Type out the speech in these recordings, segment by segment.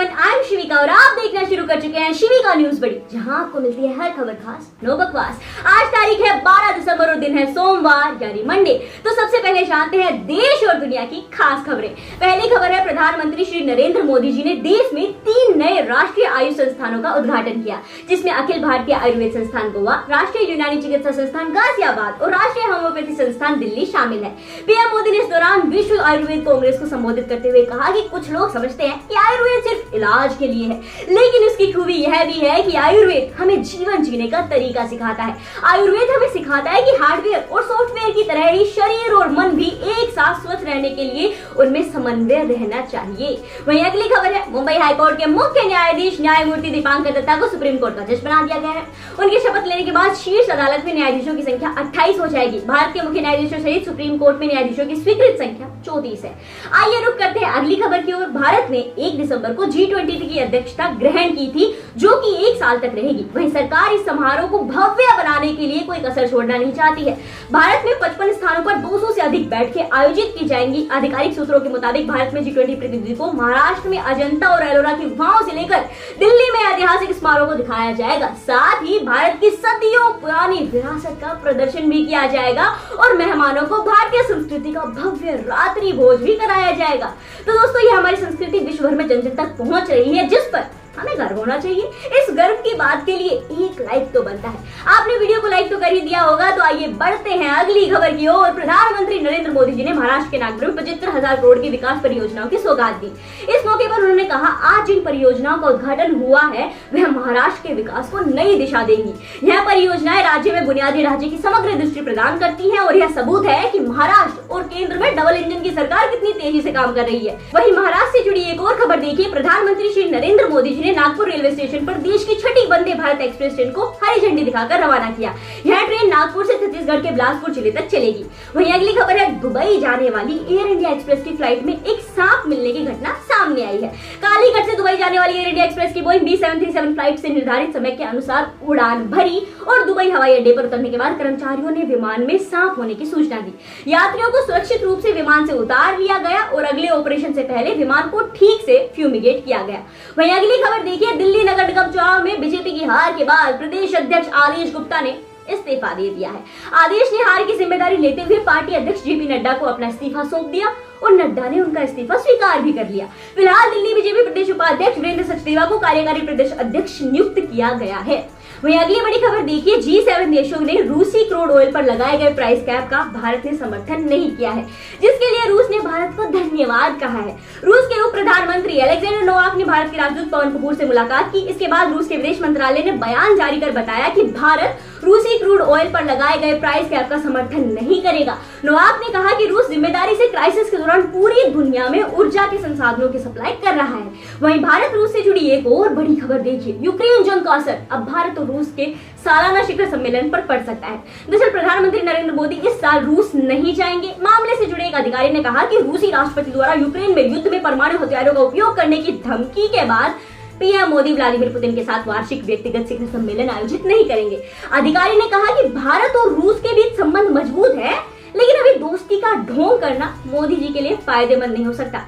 Everyone, I am शिविका और आप देखना शुरू कर चुके हैं शिविका न्यूज बड़ी, जहां आपको मिलती है हर खबर खास, नो बकवास। आज तारीख है 12 दिसंबर और दिन है सोमवार यानी मंडे। तो सबसे पहले जानते हैं देश और दुनिया की खास खबरें। पहली खबर है, प्रधानमंत्री श्री नरेंद्र मोदी जी ने देश में 3 नए राष्ट्रीय आयुष संस्थानों का उद्घाटन किया, जिसमें अखिल भारतीय आयुर्वेद संस्थान गोवा, राष्ट्रीय यूनानी चिकित्सा संस्थान गाजियाबाद और राष्ट्रीय होम्योपैथी संस्थान दिल्ली शामिल है। पीएम मोदी ने इस दौरान विश्व आयुर्वेद कांग्रेस को संबोधित करते हुए कहा कि कुछ लोग समझते हैं कि आयुर्वेद सिर्फ इलाज के लिए है, लेकिन इसकी खूबी यह भी है कि आयुर्वेद हमें जीवन जीने का तरीका सिखाता है। आयुर्वेद हमें सिखाता है कि हार्डवेयर और सॉफ्टवेयर की तरह ही शरीर और मन भी एक साथ स्वस्थ रहने के लिए उनमें समन्वय रहना चाहिए। वहीं अगली खबर है, मुंबई हाईकोर्ट के मुख्य न्यायाधीश न्यायमूर्ति दीपांकर दत्ता को सुप्रीम कोर्ट का जज बना दिया गया है। उनकी शपथ लेने के बाद शीर्ष अदालत में न्यायाधीशों की संख्या 28 हो जाएगी। भारत के मुख्य न्यायाधीशों सहित सुप्रीम कोर्ट में न्यायाधीशों की स्वीकृत संख्या 34 है। आइए रुक करते हैं अगली खबर की ओर। भारत ने 1 दिसंबर को G20 की अध्यक्षता ग्रहण की थी, जो कि 1 साल तक रहेगी। वहीं सरकार इस समारोह को भव्य बनाने के लिए कोई कसर छोड़ना नहीं चाहती है। भारत में 55 स्थानों पर 200 से अधिक बैठकें आयोजित की जाएंगी। आधिकारिक सूत्रों के मुताबिक भारत में G20 प्रतिनिधि को महाराष्ट्र में अजंता और एलोरा की गुफाओं से लेकर दिल्ली में ऐतिहासिक स्मारकों को दिखाया जाएगा। साथ ही भारत की सदियों पुरानी विरासत का प्रदर्शन भी किया जाएगा और मेहमानों को भारतीय संस्कृति का भव्य रात्रि भोज भी कराया जाएगा। तो दोस्तों, ये हमारी संस्कृति विश्व भर में जन जन तक पहुंच रही है, जिस पर हमें गर्व होना चाहिए। इस गर्व की बात के लिए एक लाइक तो बनता है। आपने वीडियो को लाइक तो कर ही दिया होगा। तो आइए बढ़ते हैं अगली खबर की ओर। प्रधानमंत्री नरेंद्र मोदी जी ने महाराष्ट्र के नागपुर में 75,000 करोड़ की विकास परियोजनाओं की सौगात दी। इस मौके पर उन्होंने कहा, आज जिन परियोजनाओं का उद्घाटन हुआ है वह महाराष्ट्र के विकास को नई दिशा देंगी। यह परियोजनाएं राज्य में बुनियादी ढांचे की समग्र दृष्टि प्रदान करती है और यह सबूत है कि महाराष्ट्र और केंद्र में डबल इंजन की सरकार कितनी तेजी से काम कर रही है। वहीं महाराष्ट्र से जुड़ी एक और खबर देखिए। प्रधानमंत्री श्री नरेंद्र मोदी जी ने नागपुर रेलवे स्टेशन पर देश की छठी वंदे भारत एक्सप्रेस ट्रेन को हरी झंडी दिखाकर रवाना किया। यह ट्रेन नागपुर से छत्तीसगढ़ के बिलासपुर जिले तक चलेगी। वहीं अगली खबर है, दुबई जाने वाली एयर इंडिया एक्सप्रेस की फ्लाइट में एक सांप मिलने की घटना सामने आई है। कालीकट से दुबई जाने वाली एयर इंडिया एक्सप्रेस की बोइंग B737 फ्लाइट से निर्धारित समय के अनुसार उड़ान भरी और दुबई हवाई अड्डे पर उतरने के बाद कर्मचारियों ने विमान में सांप होने की सूचना दी। यात्रियों को सुरक्षित रूप से विमान से उतार लिया गया और अगले ऑपरेशन से पहले विमान को ठीक से फ्यूमिगेट किया गया। वहीं अगली खबर देखिए, दिल्ली नगर निगम चुनाव में बीजेपी की हार के बाद प्रदेश अध्यक्ष आदेश गुप्ता ने इस्तीफा दे दिया है। आदेश ने हार की जिम्मेदारी लेते हुए पार्टी अध्यक्ष JP नड्डा को अपना इस्तीफा सौंप दिया और नड्डा ने उनका इस्तीफा स्वीकार भी कर लिया। फिलहाल दिल्ली बीजेपी प्रदेश उपाध्यक्ष वीरेंद्र सचदेवा को कार्यकारी प्रदेश अध्यक्ष नियुक्त किया गया है। वहीं अगली बड़ी खबर देखिए, G7 देशों ने रूसी क्रूड ऑयल पर लगाए गए प्राइस कैप का भारत ने समर्थन नहीं किया है, जिसके लिए रूस ने भारत को धन्यवाद कहा है। रूस के उप प्रधानमंत्री अलेक्जेंडर नोवाक ने भारत के राजदूत पवन कपूर से मुलाकात की। इसके बाद रूस के विदेश मंत्रालय ने बयान जारी कर बताया कि भारत रूसी क्रूड ऑयल पर लगाए गए प्राइस कैप का समर्थन नहीं करेगा। नोवाक ने कहा कि रूस जिम्मेदारी से क्राइसिस के दौरान पूरी दुनिया में ऊर्जा के संसाधनों की सप्लाई कर रहा है। वहीं भारत रूस से जुड़ी एक और बड़ी खबर देखिए, यूक्रेन जंग का असर अब भारत और रूस के सालाना शिखर सम्मेलन पर पड़ सकता है। दरअसल प्रधानमंत्री नरेंद्र मोदी इस साल रूस नहीं जाएंगे। मामले से जुड़े एक अधिकारी ने कहा कि रूसी राष्ट्रपति द्वारा यूक्रेन में युद्ध में परमाणु हथियारों का उपयोग करने की धमकी के बाद पीएम मोदी व्लादिमीर पुतिन के साथ वार्षिक व्यक्तिगत शिखर सम्मेलन आयोजित नहीं करेंगे। अधिकारी ने कहा कि भारत और रूस के बीच संबंध मजबूत है, लेकिन अभी दोस्ती का ढोंग करना मोदी जी के लिए फायदेमंद नहीं हो सकता।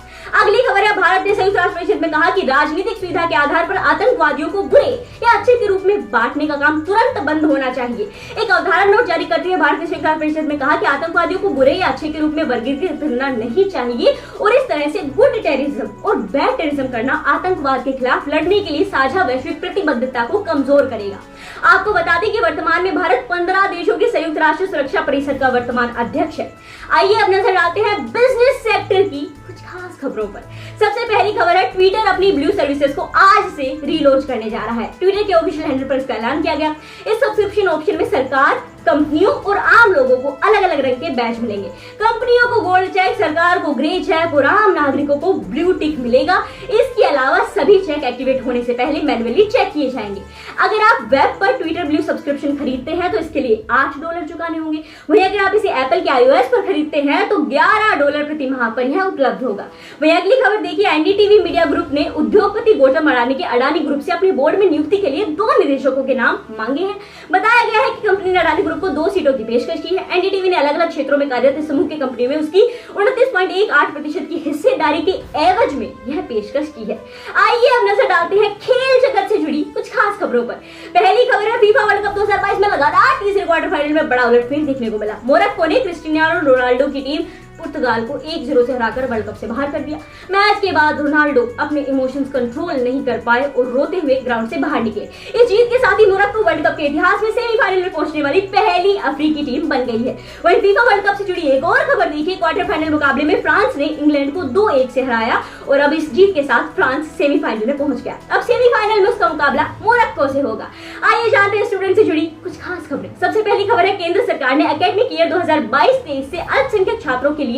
अगली खबर है, भारत ने संयुक्त राष्ट्र परिषद में कहा कि राजनीतिक सुविधा के आधार पर आतंकवादियों को बुरे या अच्छे के रूप में बांटने का काम तुरंत बंद होना चाहिए। एक अवधारणा नोट जारी करते हुए भारत ने संयुक्त राष्ट्र परिषद में कहा कि आतंकवादियों को बुरे या अच्छे के रूप में वर्गीकृत करना नहीं चाहिए और इस तरह से गुड टेररिज्म और बैड टेररिज्म करना आतंकवाद के खिलाफ लड़ने के लिए साझा वैश्विक प्रतिबद्धता को कमजोर करेगा। आपको बता दें कि वर्तमान में भारत 15 देशों की संयुक्त राष्ट्र सुरक्षा परिषद का वर्तमान अध्यक्ष है। आइए अब नजर डालते हैं बिजनेस सेक्टर की कुछ खास खबरों पर। सबसे पहली खबर है, ट्विटर अपनी ब्लू सर्विसेज को आज से रीलॉन्च करने जा रहा है। ट्विटर के ऑफिशियल हैंडल पर इसका ऐलान किया गया। इस सब्सक्रिप्शन ऑप्शन में सरकार, कंपनियों और आम लोगों को अलग अलग रंग के बैज मिलेंगे। कंपनियों को गोल्ड चेक, सरकार को ग्रे चेक और आम नागरिकों को ब्लू टिक मिलेगा। इसके अलावा सभी चेक एक्टिवेट होने से पहले मैन्युअली चेक किए जाएंगे। अगर आप वेब पर अगर ट्विटर ब्लू सब्सक्रिप्शन खरीदते हैं तो इसके लिए $8 चुकाने होंगे। वहीं अगर आप इसे एप्पल के iOS पर खरीदते हैं तो $11 प्रति माह पर यह उपलब्ध होगा। वहीं अगली खबर देखिए, एनडीटीवी मीडिया ग्रुप ने उद्योगपति गौतम अडानी के अडानी ग्रुप से अपने बोर्ड में नियुक्ति के लिए 2 निदेशकों के नाम मांगे हैं। बताया गया है कि कंपनी ने अडानी ग्रुप को 2 सीटों की पेशकश की है। एनडीटीवी ने अलग अलग क्षेत्रों में कार्यरत इस समूह की कंपनी में उसकी 29.18% की हिस्सेदारी के एवज में यह पेशकश की है। आइए अब नजर डालते हैं खेल जगत से जुड़ी कुछ खास खबरों पर। पहली खबर है, फीफा वर्ल्ड कप 2022 में लगातार तीसरे क्वार्टर फाइनल में बड़ा उलटफेर देखने को मिला। मोरक्को ने क्रिस्टियानो रोनाल्डो की टीम पुर्तगाल को 1-0 से हराकर वर्ल्ड कप से बाहर कर दिया। मैच के बाद रोनाल्डो अपने इमोशंस कंट्रोल नहीं कर पाए और रोते हुए ग्राउंड से बाहर निकले। इस जीत के साथ ही मोरक्को वर्ल्ड कप के इतिहास में सेमीफाइनल में पहुंचने वाली पहली अफ्रीकी टीम बन गई है। वहीं फीफा वर्ल्ड कप से जुड़ी एक और खबर देखिए, क्वार्टर फाइनल मुकाबले में फ्रांस ने इंग्लैंड को 2-1 से हराया और अब इस जीत के साथ फ्रांस सेमीफाइनल में पहुंच गया। अब सेमीफाइनल में उसका मुकाबला मोरक्को से होगा। आइए जानते हैं स्टूडेंट से जुड़ी कुछ खास खबरें। सबसे पहली खबर है, केंद्र सरकार ने एकेडमिक ईयर 2022-23 से अल्पसंख्यक छात्रों के लिए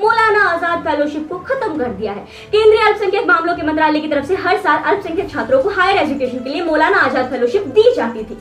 मौलाना आजाद फेलोशिप को खत्म कर दिया है। केंद्रीय अल्पसंख्यक मामलों के मंत्रालय की तरफ से हर साल अल्पसंख्यक छात्रों को हायर एजुकेशन के लिए मौलाना आजाद फेलोशिप दी जाती थी।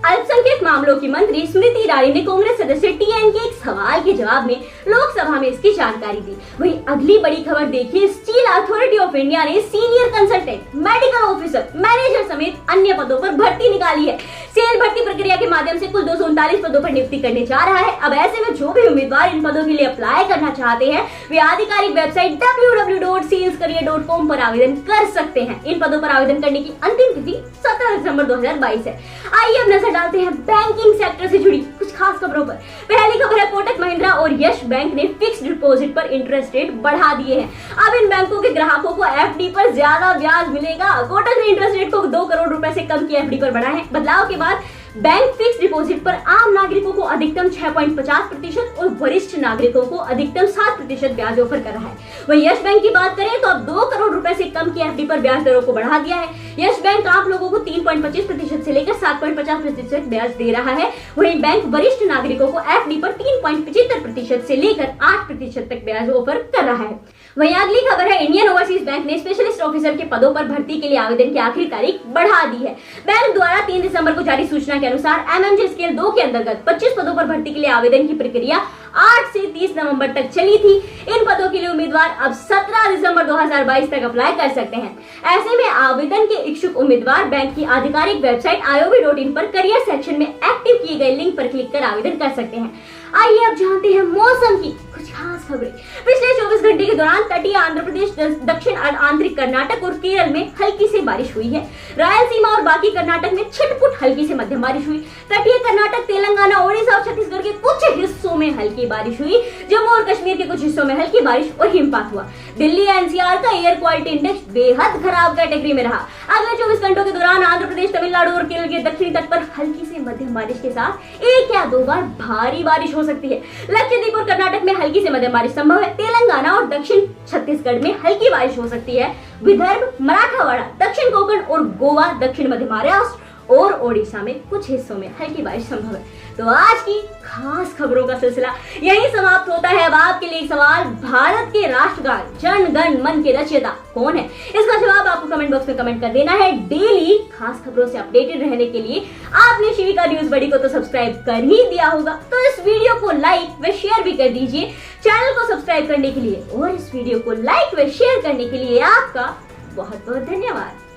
अल्पसंख्यक मामलों की मंत्री स्मृति ईरानी ने कांग्रेस सदस्य टीएन के एक सवाल के जवाब में लोकसभा में इसकी जानकारी दी। वहीं अगली बड़ी खबर देखिए, स्टील अथॉरिटी ऑफ इंडिया ने senior consultant, medical officer, manager समेत अन्य पदों पर भर्ती निकाली है। सेल भर्ती प्रक्रिया के माध्यम से कुल 239 पदों पर नियुक्ति करने जा रहा है। अब ऐसे में जो भी उम्मीदवार इन पदों के लिए अप्लाई करना चाहते हैं वे आधिकारिक वेबसाइट www.salescareer.com पर आवेदन कर सकते हैं। इन पदों पर आवेदन करने की अंतिम तिथि 17 दिसंबर 2022 है। आइए अब नजर डालते हैं बैंकिंग सेक्टर से जुड़ी कुछ खास खबरों पर। पहली खबर है, कोटक महिंद्रा और यस बैंक ने फिक्स्ड डिपॉजिट पर इंटरेस्ट रेट बढ़ा दिए हैं। अब इन बैंकों के ग्राहकों को एफडी पर ज्यादा ब्याज मिलेगा। कोटक ने इंटरेस्ट रेट को 2 करोड़ रुपए से कम की एफडी पर बढ़ाया है। बदलाव के बाद बैंक फिक्स डिपॉजिट पर आम नागरिकों को अधिकतम 6.50% और वरिष्ठ नागरिकों को अधिकतम 7% ब्याज ऑफर कर रहा है। वहीं यस बैंक की बात करें तो अब 2 करोड़ रुपए से कम की एफडी पर ब्याज दरों को बढ़ा दिया है। यस बैंक आम लोगों को 3.25% से लेकर 7.50% ब्याज दे रहा है। वहीं बैंक वरिष्ठ नागरिकों को एफडी पर 3.75% से लेकर 8% तक ब्याज ऑफर कर रहा है। वहीं अगली खबर है, इंडियन ओवरसीज बैंक ने स्पेशलिस्ट ऑफिसर के पदों पर भर्ती के लिए आवेदन की आखिरी तारीख बढ़ा दी है। बैंक द्वारा 3 दिसंबर को जारी सूचना के अनुसार एमएमजे स्केल 2 के अंतर्गत 25 पदों पर भर्ती के लिए आवेदन की प्रक्रिया 8 से 30 नवंबर तक चली थी। इन पदों के लिए उम्मीदवार अब 17 दिसंबर 2022 तक अप्लाई कर सकते हैं। ऐसे में आवेदन के इच्छुक उम्मीदवार बैंक की आधिकारिक वेबसाइट iob.in पर करियर सेक्शन में एक्टिव किए गए लिंक पर क्लिक कर आवेदन कर सकते हैं। आइए अब जानते हैं मौसम की कुछ खास खबरें। पिछले 24 घंटे के दौरान तटीय आंध्र प्रदेश, दक्षिण आंतरिक कर्नाटक और केरल में हल्की से बारिश हुई है। रायलसीमा और बाकी कर्नाटक में छिटपुट हल्की से मध्यम बारिश हुई। तटीय कर्नाटक, तेलंगाना, ओडिशा और छत्तीसगढ़ के कुछ हिस्सों में हल्की बारिश हुई। जम्मू और कश्मीर के कुछ हिस्सों में हल्की बारिश और हिमपात हुआ। दिल्ली एनसीआर का एयर क्वालिटी इंडेक्स बेहद खराब कैटेगरी में रहा। अगले 24 घंटों के दौरान आंध्र प्रदेश, तमिलनाडु और केरल के दक्षिणी तट पर हल्की से मध्यम बारिश के साथ 1 या 2 बार भारी बारिश हो सकती है। लक्षद्वीप और कर्नाटक में हल्की से मध्यम बारिश संभव है। तेलंगाना और दक्षिण छत्तीसगढ़ में हल्की बारिश हो सकती है। विदर्भ, मराठवाड़ा, दक्षिण कोंकण और गोवा, दक्षिण मध्य महाराष्ट्र और ओडिशा में कुछ हिस्सों में हल्की बारिश संभव है। तो आज की खास खबरों का सिलसिला यही समाप्त होता है। अब आपके लिए एक सवाल, भारत के राष्ट्रगान जन गण मन के रचयिता कौन है? इसका जवाब आपको कमेंट बॉक्स में कमेंट कर देना है। डेली खास खबरों से अपडेटेड रहने के लिए आपने शिविका न्यूज बड़ी को तो सब्सक्राइब कर ही दिया होगा, तो इस वीडियो को लाइक व शेयर भी कर दीजिए। चैनल को सब्सक्राइब करने के लिए और इस वीडियो को लाइक व शेयर करने के लिए आपका बहुत बहुत धन्यवाद।